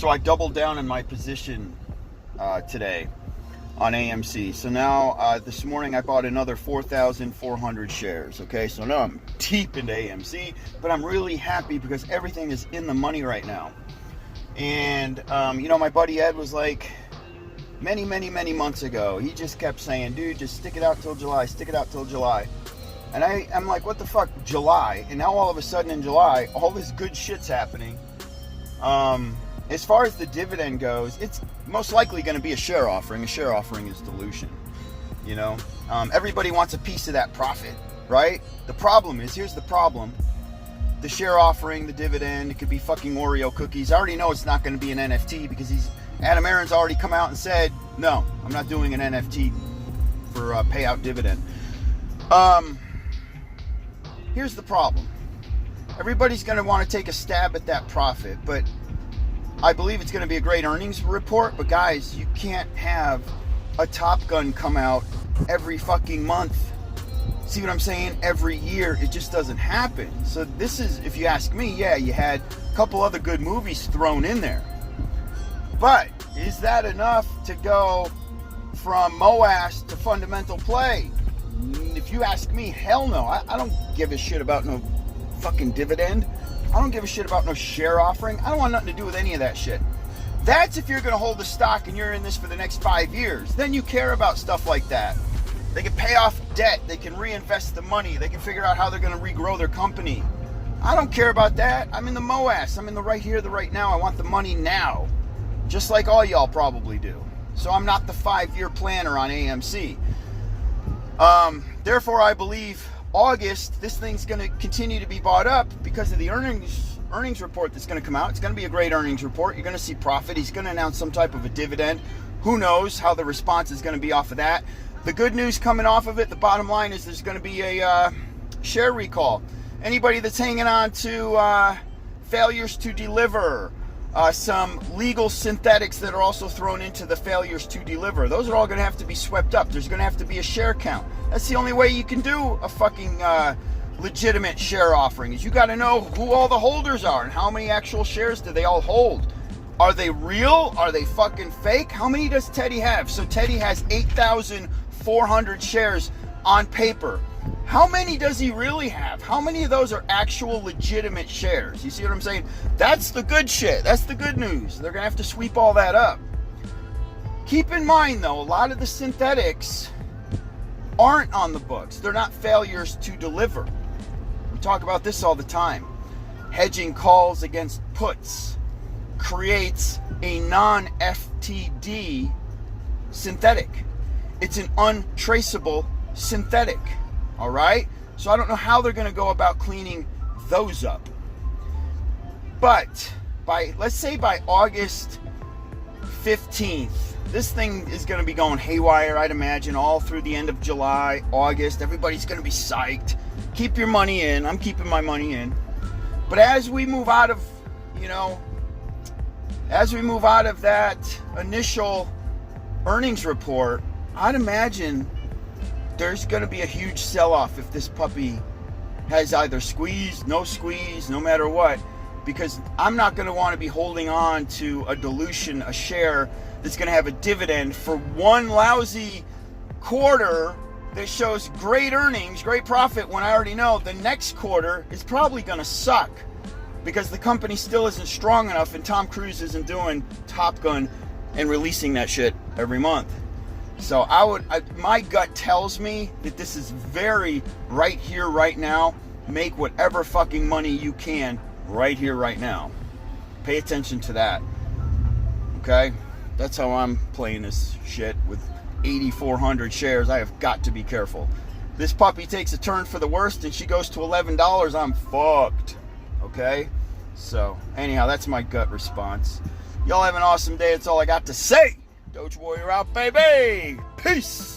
So I doubled down in my position today on AMC. So now this morning I bought another 4,400 shares. Okay, so now I'm deep into AMC, but I'm really happy because everything is in the money right now. And you know, my buddy Ed was like, many months ago, he just kept saying, dude, just stick it out till July, stick it out till July. And I'm like, what the fuck, July? And now all of a sudden in July, all this good shit's happening. As far as the dividend goes, it's most likely going to be a share offering. A share offering is dilution. You know, everybody wants a piece of that profit, right? The problem is, here's the problem. The share offering, the dividend, it could be fucking Oreo cookies. I already know it's not going to be an NFT because Adam Aron's already come out and said, no, I'm not doing an NFT for payout dividend. Here's the problem. Everybody's going to want to take a stab at that profit, but I believe it's going to be a great earnings report. But guys, you can't have a Top Gun come out every fucking month. See what I'm saying? Every year. It just doesn't happen. So this is, if you ask me, yeah, you had a couple other good movies thrown in there. But is that enough to go from MOAS to fundamental play? If you ask me, hell no. I don't give a shit about no fucking dividend. I don't give a shit about no share offering. I don't want nothing to do with any of that shit. That's if you're going to hold the stock and you're in this for the next 5 years. Then you care about stuff like that. They can pay off debt. They can reinvest the money. They can figure out how they're going to regrow their company. I don't care about that. I'm in the MOAS. I'm in the right here, the right now. I want the money now. Just like all y'all probably do. So I'm not the 5-year planner on AMC. Therefore, I believe August, this thing's going to continue to be bought up because of the earnings report that's going to come out. It's going to be a great earnings report. You're going to see profit. He's going to announce some type of a dividend. Who knows how the response is going to be off of that. The good news coming off of it, the bottom line is there's going to be a share recall. Anybody that's hanging on to failures to deliver, some legal synthetics that are also thrown into the failures to deliver, those are all going to have to be swept up. There's going to have to be a share count. That's the only way you can do a fucking legitimate share offering, is you got to know who all the holders are and how many actual shares do they all hold. Are they real? Are they fucking fake? How many does Teddy have? So Teddy has 8,400 shares on paper. How many does he really have? How many of those are actual legitimate shares? You see what I'm saying? That's the good shit. That's the good news. They're going to have to sweep all that up. Keep in mind, though, a lot of the synthetics aren't on the books. They're not failures to deliver. We talk about this all the time. Hedging calls against puts creates a non-FTD synthetic. It's an untraceable synthetic. All right? So I don't know how they're going to go about cleaning those up. But let's say by August 15th, this thing is going to be going haywire, I'd imagine, all through the end of July, August. Everybody's going to be psyched. Keep your money in. I'm keeping my money in. But as we move out of, that initial earnings report, I'd imagine there's going to be a huge sell-off if this puppy has either squeeze, no matter what, because I'm not going to want to be holding on to a dilution, a share that's going to have a dividend for one lousy quarter that shows great earnings, great profit, when I already know the next quarter is probably going to suck because the company still isn't strong enough and Tom Cruise isn't doing Top Gun and releasing that shit every month. So my gut tells me that this is very right here, right now. Make whatever fucking money you can right here, right now. Pay attention to that. Okay? That's how I'm playing this shit with 8,400 shares. I have got to be careful. This puppy takes a turn for the worst and she goes to $11. I'm fucked. Okay? So, anyhow, that's my gut response. Y'all have an awesome day. That's all I got to say. Doge Warrior out, baby. Peace.